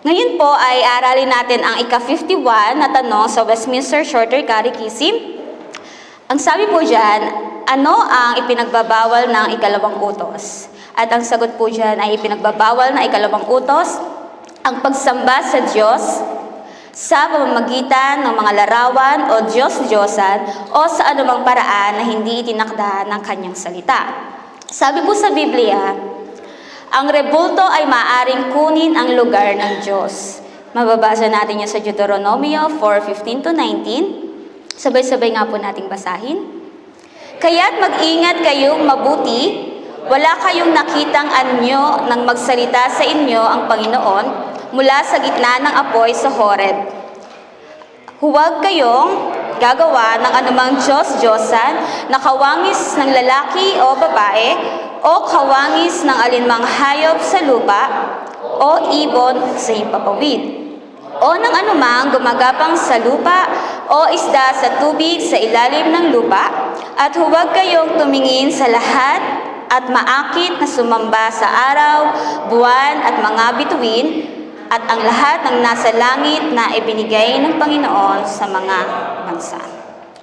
Ngayon po ay aralin natin ang ika-51 na tanong sa Westminster Shorter Catechism. Ang sabi po dyan, ano ang ipinagbabawal ng ikalawang utos? At ang sagot po dyan ay ipinagbabawal ng ikalawang utos ang pagsamba sa Diyos sa pamamagitan ng mga larawan o Diyos-Diyosan o sa anumang paraan na hindi itinakda ng kanyang salita. Sabi po sa Biblia, ang rebulto ay maaaring kunin ang lugar ng Diyos. Mababasa natin yan sa Deuteronomio 4:15-19. Sabay-sabay nga po nating basahin. Kaya't mag-ingat kayong mabuti, wala kayong nakitang anyo nang magsalita sa inyo ang Panginoon mula sa gitna ng apoy sa Horeb. Huwag kayong gagawa ng anumang Diyos-Diyosan na kawangis ng lalaki o babae o kawangis ng alinmang hayop sa lupa o ibon sa himpapawid o ng anumang gumagapang sa lupa o isda sa tubig sa ilalim ng lupa, at huwag kayong tumingin sa lahat at maakit na sumamba sa araw, buwan at mga bituin at ang lahat ng nasa langit na ibinigay ng Panginoon sa mga bansa.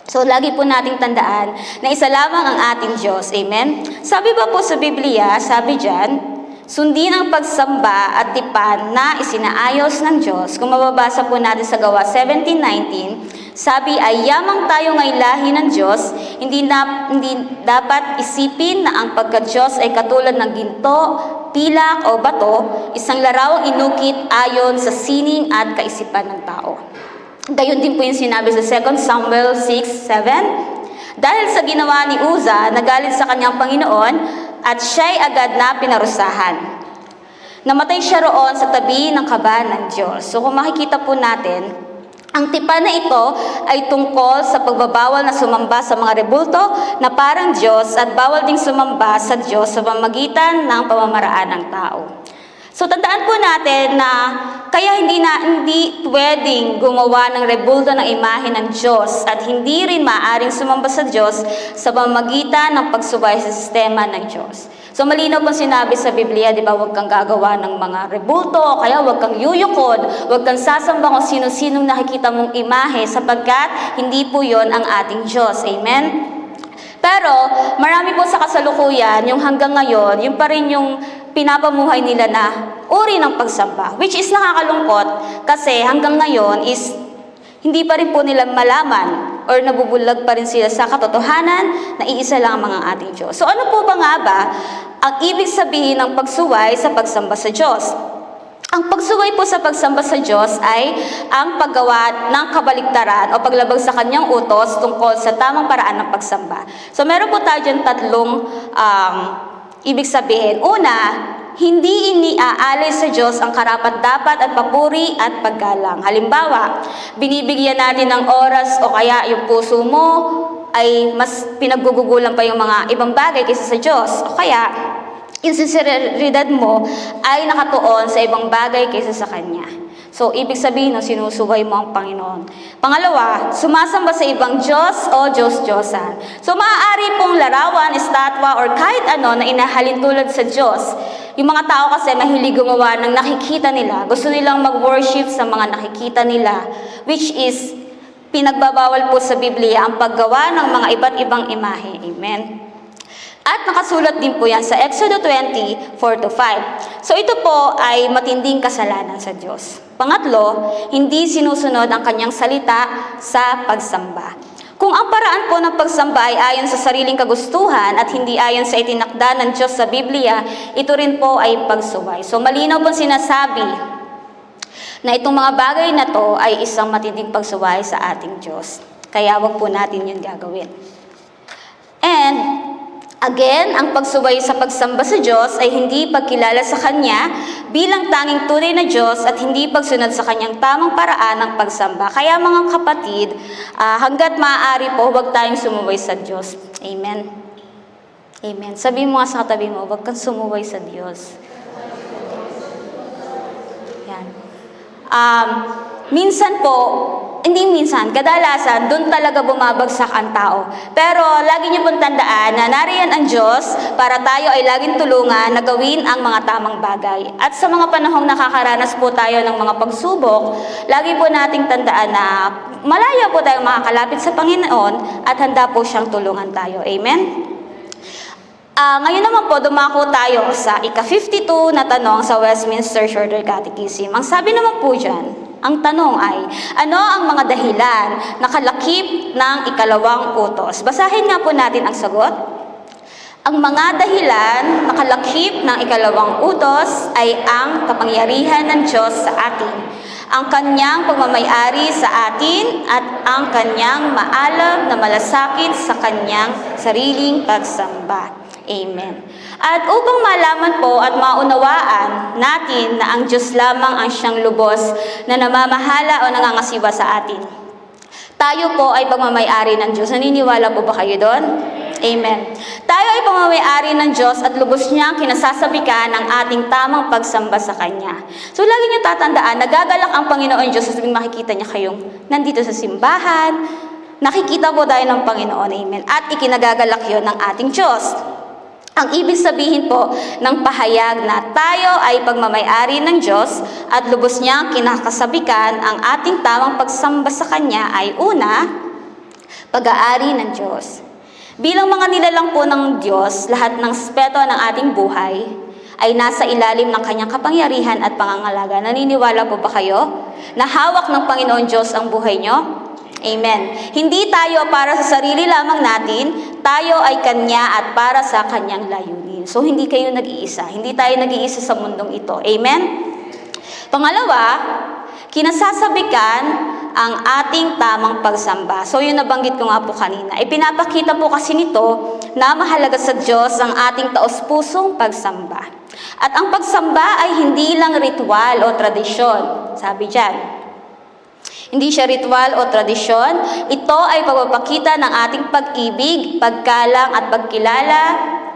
So, lagi po nating tandaan na isa lamang ang ating Diyos. Amen? Sabi ba po sa Biblia, sabi dyan, sundin ang pagsamba at tipan na isinaayos ng Diyos. Kung mababasa po natin sa Gawa 17:19, sabi ay yamang tayo nga'y lahi ng Diyos, hindi dapat isipin na ang pagka-Diyos ay katulad ng ginto, pilak o bato, isang larawang inukit ayon sa sining at kaisipan ng tao. Gayon din po yung sinabi sa 2 Samuel 6:7. Dahil sa ginawa ni Uza, nagalit sa kanyang Panginoon at siya'y agad na pinarusahan. Namatay siya roon sa tabi ng kaba ng Diyos. So kung makikita po natin, ang tipan na ito ay tungkol sa pagbabawal na sumamba sa mga rebulto na parang Diyos at bawal ding sumamba sa Diyos sa pamamagitan ng pamamaraan ng tao. So tandaan po natin na kaya hindi pwedeng gumawa ng rebulto ng imahe ng Diyos at hindi rin maaaring sumamba sa Diyos sa pamamagitan ng pagsubay sa sistema ng Diyos. So malinaw pong sinabi sa Biblia, di ba, huwag kang gagawa ng mga rebulto, o kaya huwag kang yuyukod, huwag kang sasamba kung sino-sinong nakikita mong imahe sapagkat hindi po yon ang ating Diyos. Amen? Pero marami po sa kasalukuyan, yung hanggang ngayon, yung pa rin yung pinapamuhay nila na uri ng pagsamba, which is nakakalungkot kasi hanggang ngayon is hindi pa rin po nila malaman or nabubulag pa rin sila sa katotohanan na iisa lang ang mga ating Diyos. So ano po ba nga ba ang ibig sabihin ng pagsuway sa pagsamba sa Diyos? Ang pagsuway po sa pagsamba sa Diyos ay ang paggawa ng kabaligtaran o paglabag sa kanyang utos tungkol sa tamang paraan ng pagsamba. So meron po tayo dyan tatlong ibig sabihin. Una, hindi iniaalis sa Diyos ang karapat-dapat at papuri at paggalang. Halimbawa, binibigyan natin ng oras o kaya yung puso mo ay mas pinaggugugulan pa yung mga ibang bagay kaysa sa Diyos. O kaya, yung sinseridad mo ay nakatuon sa ibang bagay kaysa sa Kanya. So, ibig sabihin, sinusuway mo ang Panginoon. Pangalawa, sumasamba sa ibang Diyos o Diyos-Diyosan. So, maaari pong larawan, estatwa, or kahit ano na inahalin tulad sa Diyos. Yung mga tao kasi mahilig gumawa ng nakikita nila. Gusto nilang mag-worship sa mga nakikita nila, which is pinagbabawal po sa Biblia ang paggawa ng mga iba't ibang imahe. Amen? At nakasulat din po yan sa Exodus 20:4-5. So ito po ay matinding kasalanan sa Diyos. Pangatlo, hindi sinusunod ang kanyang salita sa pagsamba. Kung ang paraan po ng pagsamba ay ayon sa sariling kagustuhan at hindi ayon sa itinakda ng Diyos sa Biblia, ito rin po ay pagsuway. So malinaw po sinasabi na itong mga bagay na to ay isang matinding pagsuway sa ating Diyos. Kaya wag po natin yun gagawin. And again, ang pagsuway sa pagsamba sa Diyos ay hindi pagkilala sa Kanya bilang tanging tunay na Diyos at hindi pagsunod sa Kanyang tamang paraan ng pagsamba. Kaya mga kapatid, hanggat maaari po, huwag tayong sumuway sa Diyos. Amen? Amen. Sabi mo nga sa katabi mo, huwag kang sumuway sa Diyos. Yan. Minsan po, hindi minsan, kadalasan, doon talaga bumabagsak ang tao. Pero lagi niyo pong tandaan na nariyan ang Diyos para tayo ay laging tulungan na gawin ang mga tamang bagay. At sa mga panahong nakakaranas po tayo ng mga pagsubok, lagi po nating tandaan na malaya po tayong makakalapit sa Panginoon at handa po siyang tulungan tayo. Amen? Ngayon naman po, dumako tayo sa ika-52 na tanong sa Westminster Shorter Catechism. Ang sabi naman po dyan, ang tanong ay, ano ang mga dahilan na kalakip ng ikalawang utos? Basahin nga po natin ang sagot. Ang mga dahilan na kalakip ng ikalawang utos ay ang kapangyarihan ng Diyos sa atin, ang kanyang pagmamayari sa atin at ang kanyang maalam na malasakit sa kanyang sariling pagsamba. Amen. At upang malaman po at maunawaan natin na ang Diyos lamang ang siyang lubos na namamahala o nangangasiwa sa atin, tayo po ay pagmamayari ng Diyos. Naniniwala po ba kayo doon? Amen. Tayo ay pagmamayari ng Diyos at lubos niyang kinasasabikan ang ating tamang pagsamba sa Kanya. So lagi niyo tatandaan, nagagalak ang Panginoon Diyos sa makikita niya kayong nandito sa simbahan. Nakikita po tayo ng Panginoon. Amen. At ikinagagalak yun ng ating Diyos. Ang ibig sabihin po ng pahayag na tayo ay pagmamayari ng Diyos at lubos niyang kinakasabikan ang ating tamang pagsamba sa Kanya ay una, pag-aari ng Diyos. Bilang mga nilalang po ng Diyos, lahat ng aspeto ng ating buhay ay nasa ilalim ng Kanyang kapangyarihan at pangangalaga. Naniniwala po ba kayo na hawak ng Panginoon Diyos ang buhay niyo? Amen. Hindi tayo para sa sarili lamang natin, tayo ay Kanya at para sa Kanyang layunin. So, hindi kayo nag-iisa. Hindi tayo nag-iisa sa mundong ito. Amen? Pangalawa, kinasasabikan ang ating tamang pagsamba. So, yun nabanggit ko nga po kanina. Ipinapakita po kasi nito na mahalaga sa Diyos ang ating taos-pusong pagsamba. At ang pagsamba ay hindi lang ritual o tradisyon. Sabi dyan. Hindi siya ritual o tradisyon. Ito ay pagpapakita ng ating pag-ibig, paggalang at pagkilala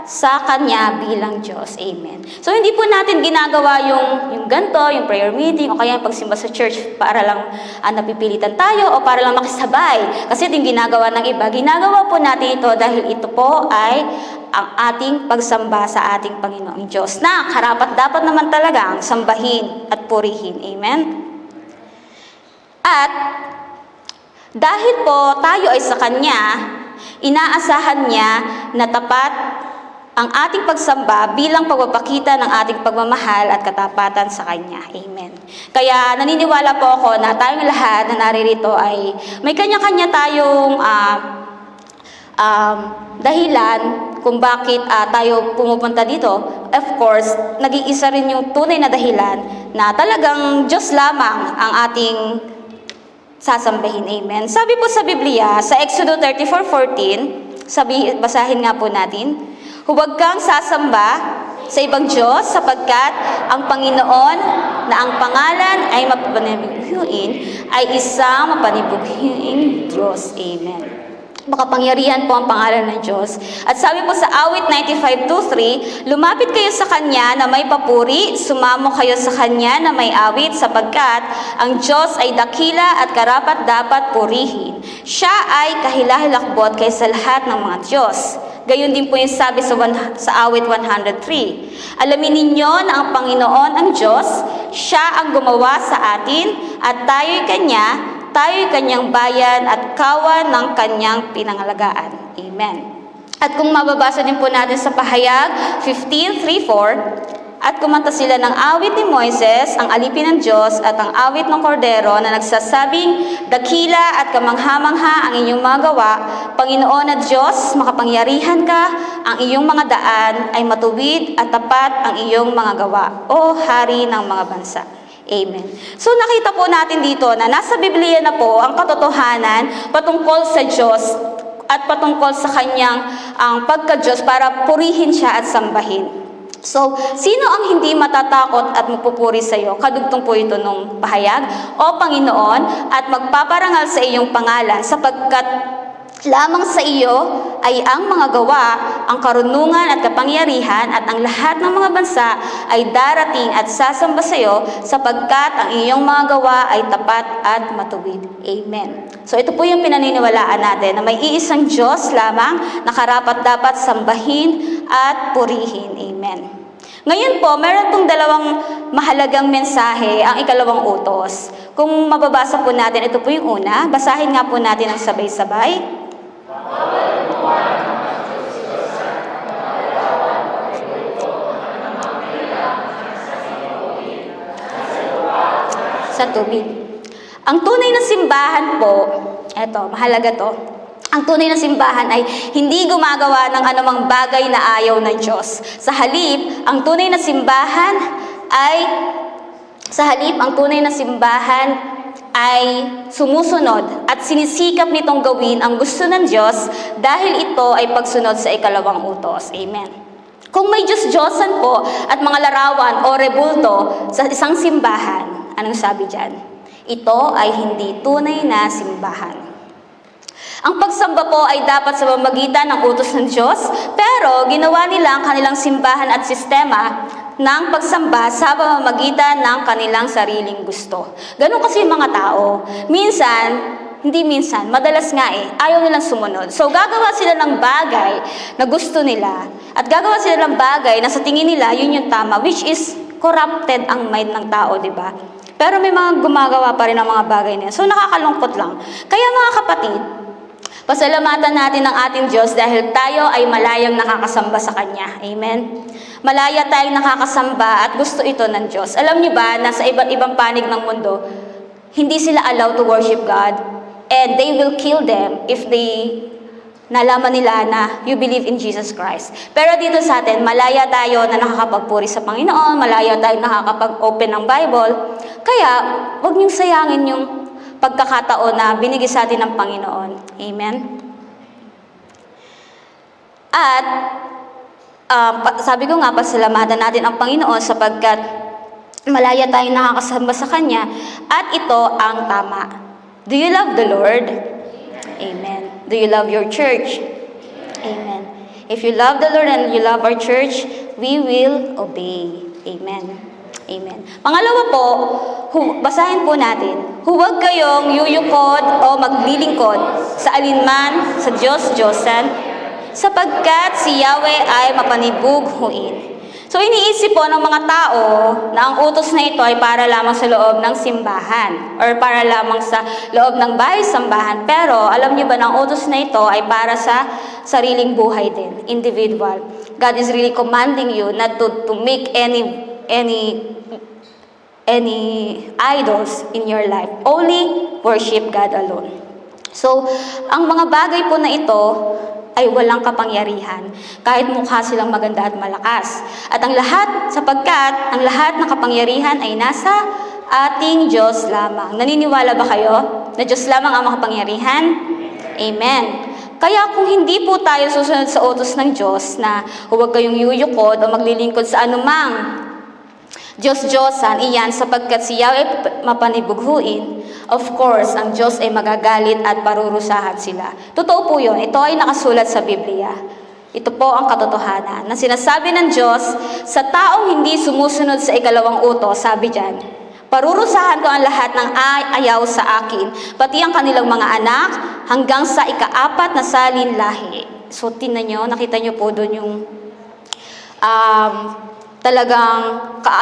sa Kanya bilang Diyos. Amen. So, hindi po natin ginagawa yung ganito, yung prayer meeting, o kaya yung pagsimba sa church para lang napipilitan tayo o para lang makisabay. Kasi ito yung ginagawa ng iba. Ginagawa po natin ito dahil ito po ay ang ating pagsamba sa ating Panginoong Diyos na karapat dapat naman talaga ang sambahin at purihin. Amen. At dahil po tayo ay sa Kanya, inaasahan niya na tapat ang ating pagsamba bilang pagpapakita ng ating pagmamahal at katapatan sa Kanya. Amen. Kaya naniniwala po ako na tayong lahat na naririto ay may kanya-kanya tayong dahilan kung bakit tayo pumupunta dito. Of course, nag-iisa rin yung tunay na dahilan na talagang Diyos lamang ang ating sasambahin. Amen. Sabi po sa Biblia, sa Exodus 34:14, basahin nga po natin, huwag kang sasamba sa ibang Diyos sapagkat ang Panginoon na ang pangalan ay mapapanibuhin ay isang mapanibuhin Diyos. Amen. Makapangyarihan po ang pangalan ng Diyos. At sabi po sa Awit 95:2-3, lumapit kayo sa Kanya na may papuri, sumamo kayo sa Kanya na may awit, sapagkat ang Diyos ay dakila at karapat dapat purihin. Siya ay kahilahilakbot kaysa lahat ng mga Diyos. Gayon din po yung sabi sa Awit 103. Alamin ninyo na ang Panginoon ang Diyos, Siya ang gumawa sa atin, at tayo'y Kanyang bayan at kawan ng Kanyang pinangalagaan. Amen. At kung mababasa din po natin sa Pahayag 15:3-4, at kumanta sila ng awit ni Moises, ang alipin ng Diyos, at ang awit ng Kordero na nagsasabing, dakila at kamangha-mangha ang inyong mga gawa, Panginoon na Diyos, makapangyarihan ka, ang iyong mga daan ay matuwid at tapat ang iyong mga gawa, o Hari ng mga bansa. Amen. So nakita po natin dito na nasa Biblia na po ang katotohanan patungkol sa Diyos at patungkol sa Kanyang pagka-Diyos para purihin Siya at sambahin. So, sino ang hindi matatakot at magpupuri sa iyo? Kadugtong po ito nung pahayag, O Panginoon, at magpaparangal sa iyong pangalan sapagkat lamang sa iyo ay ang mga gawa, ang karunungan at kapangyarihan at ang lahat ng mga bansa ay darating at sasamba sa iyo sapagkat ang iyong mga gawa ay tapat at matuwid. Amen. So ito po yung pinaniniwalaan natin na may iisang Diyos lamang na karapat-dapat sambahin at purihin. Amen. Ngayon po, meron pong dalawang mahalagang mensahe ang ikalawang utos. Kung mababasa po natin, ito po yung una. Basahin nga po natin ang sabay-sabay. Sa tubig. Ang tunay na simbahan po, eto, mahalaga to. Ang tunay na simbahan ay hindi gumagawa ng anumang bagay na ayaw ng Diyos. Sa halip, ang tunay na simbahan ay sumusunod at sinisikap nitong gawin ang gusto ng Diyos dahil ito ay pagsunod sa ikalawang utos. Amen. Kung may Diyos-Diyosan po at mga larawan o rebulto sa isang simbahan, anong sabi dyan? Ito ay hindi tunay na simbahan. Ang pagsamba po ay dapat sa pamamagitan ng utos ng Diyos, pero ginawa nila ang kanilang simbahan at sistema ng pagsamba sa pamamagitan ng kanilang sariling gusto. Ganun kasi yung mga tao. Madalas nga ayaw nilang sumunod. So gagawa sila ng bagay na gusto nila, at gagawa sila ng bagay na sa tingin nila yun yung tama, which is corrupted ang mind ng tao, di ba? Pero may mga gumagawa pa rin ng mga bagay nila. So nakakalungkot lang. Kaya mga kapatid, pasalamatan natin ang ating Diyos dahil tayo ay malayang nakakasamba sa Kanya. Amen? Malaya tayong nakakasamba at gusto ito ng Diyos. Alam niyo ba na sa iba't ibang panig ng mundo, hindi sila allowed to worship God and they will kill them if they nalaman nila na you believe in Jesus Christ. Pero dito sa atin, malaya tayo na nakakapagpuri sa Panginoon, malaya tayo nakakapag-open ng Bible. Kaya, huwag niyong sayangin yung pagkakataon na binigay sa atin ng Panginoon. Amen? At, sabi ko nga, pasalamatan natin ang Panginoon sapagkat malaya tayong nakakasamba sa Kanya at ito ang tama. Do you love the Lord? Amen. Do you love your church? Amen. If you love the Lord and you love our church, we will obey. Amen. Amen. Pangalawa po, basahin po natin, huwag kayong yuyukod o maglilingkod sa alinman sa Diyos-Diyosan, sapagkat si Yahweh ay mapanibughuin. So iniisip po ng mga tao na ang utos na ito ay para lamang sa loob ng simbahan or para lamang sa loob ng bahay-sambahan. Pero alam niyo ba na ang utos na ito ay para sa sariling buhay din, individual. God is really commanding you not to make any idols in your life. Only worship God alone. So, ang mga bagay po na ito ay walang kapangyarihan, kahit mukha silang maganda at malakas. At ang lahat, sapagkat ang lahat ng kapangyarihan ay nasa ating Diyos lamang. Naniniwala ba kayo na Diyos lamang ang makapangyarihan? Amen. Kaya kung hindi po tayo susunod sa utos ng Diyos na huwag kayong yuyukod o maglilingkod sa anumang Diyos-Diyosan, iyan sapagkat si Yahweh mapanibughuin, of course, ang Diyos ay magagalit at parurusahan sila. Totoo po yun. Ito ay nakasulat sa Biblia. Ito po ang katotohanan na sinasabi ng Diyos sa taong hindi sumusunod sa ikalawang utos, sabi dyan, parurusahan ko ang lahat ng ayaw sa akin, pati ang kanilang mga anak, hanggang sa ika-4 na salin lahi. So, tingnan nyo, nakita nyo po doon yung talagang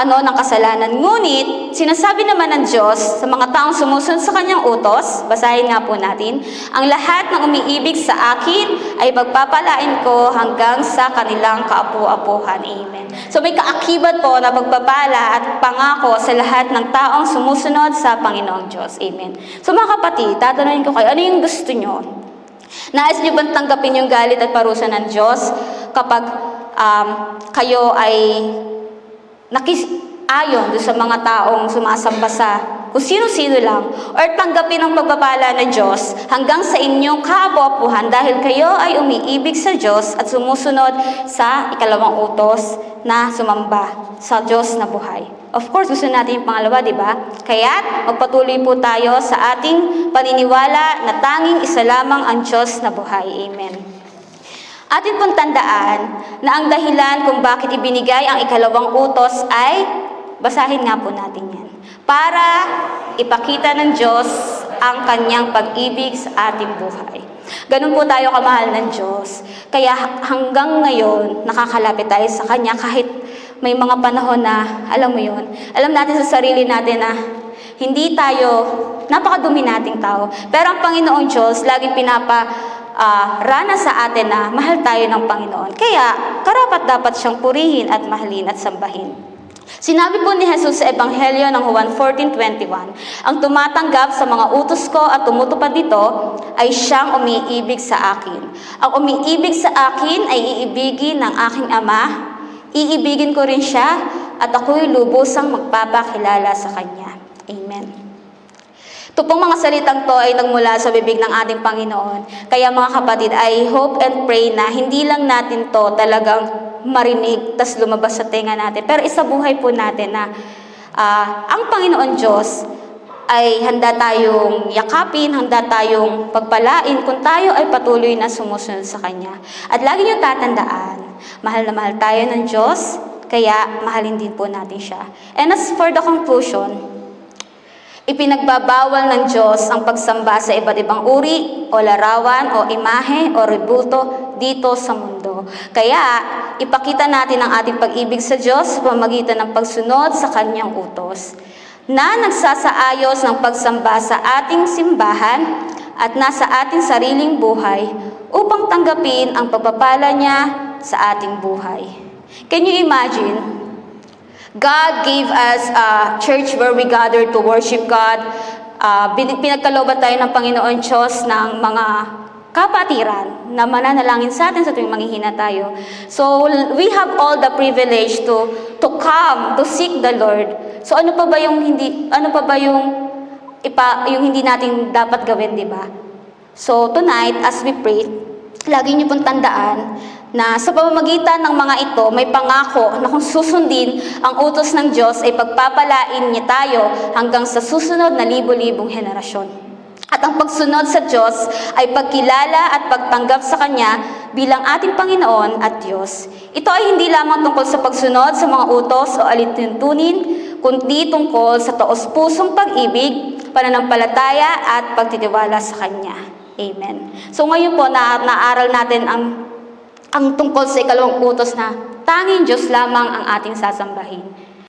ng kasalanan. Ngunit, sinasabi naman ng Diyos sa mga taong sumusunod sa Kanyang utos, basahin nga po natin, ang lahat ng umiibig sa akin ay pagpapalain ko hanggang sa kanilang kaapu-apuhan. Amen. So may kaakibat po na pagpapala at pangako sa lahat ng taong sumusunod sa Panginoong Diyos. Amen. So mga kapatid, tatanungin ko kayo, ano yung gusto nyo? Nais nyo bang tanggapin yung galit at parusa ng Diyos kapag kayo ay ayon doon sa mga taong sumasamba sa kung sino-sino lang, or tanggapin ang pagpapala ng Diyos hanggang sa inyong kaapu-apuhan dahil kayo ay umiibig sa Diyos at sumusunod sa ikalawang utos na sumamba sa Diyos na buhay. Of course, gusto natin yung pangalawa, di ba? Kaya't magpatuloy po tayo sa ating paniniwala na tanging isa lamang ang Diyos na buhay. Amen. Atin pong tandaan na ang dahilan kung bakit ibinigay ang ikalawang utos ay, basahin nga po natin yan, para ipakita ng Diyos ang kanyang pag-ibig sa ating buhay. Ganun po tayo kamahal ng Diyos. Kaya hanggang ngayon, nakakalapit tayo sa Kanya kahit may mga panahon na, alam mo yun, alam natin sa sarili natin na hindi tayo, napakadumi nating tao. Pero ang Panginoong Diyos, laging rana sa atin na mahal tayo ng Panginoon. Kaya, karapat dapat siyang purihin at mahalin at sambahin. Sinabi po ni Jesus sa Ebanghelyo ng Juan 14:21, ang tumatanggap sa mga utos ko at tumutupad dito ay siyang umiibig sa akin. Ang umiibig sa akin ay iibigin ng aking Ama, iibigin ko rin siya at ako'y lubusang magpapakilala sa Kanya. Amen. Ito pong mga salitang to ay nagmula sa bibig ng ating Panginoon. Kaya mga kapatid, I hope and pray na hindi lang natin to talagang marinig, tas lumabas sa tenga natin. Pero isabuhay po natin na ang Panginoon Diyos ay handa tayong yakapin, handa tayong pagpalain kung tayo ay patuloy na sumusunod sa Kanya. At lagi niyong tatandaan, mahal na mahal tayo ng Diyos, kaya mahalin din po natin siya. And as for the conclusion, ipinagbabawal ng Diyos ang pagsamba sa iba't ibang uri o larawan o imahe o rebulto dito sa mundo. Kaya, ipakita natin ang ating pag-ibig sa Diyos sa pamamagitan ng pagsunod sa Kanyang utos na nagsasaayos ng pagsamba sa ating simbahan at nasa ating sariling buhay upang tanggapin ang pagpapala niya sa ating buhay. Can you imagine? God gave us a church where we gather to worship God. Pinagkalooban tayo ng Panginoon Diyos ng mga kapatiran na mananalangin sa atin sa tuwing manghihina tayo. So, we have all the privilege to come, to seek the Lord. So, ano pa ba yung hindi natin dapat gawin, di ba? So, tonight, as we pray, lagi niyo pong tandaan na sa pamamagitan ng mga ito, may pangako na kung susundin ang utos ng Diyos ay pagpapalain niya tayo hanggang sa susunod na libo-libong henerasyon. At ang pagsunod sa Diyos ay pagkilala at pagtanggap sa Kanya bilang ating Panginoon at Diyos. Ito ay hindi lamang tungkol sa pagsunod sa mga utos o alituntunin, kundi tungkol sa taos-pusong pag-ibig, pananampalataya at pagtitiwala sa Kanya. Amen. So ngayon po, naaral natin ang tungkol sa ikalawang utos na tanging Diyos lamang ang ating sasambahin.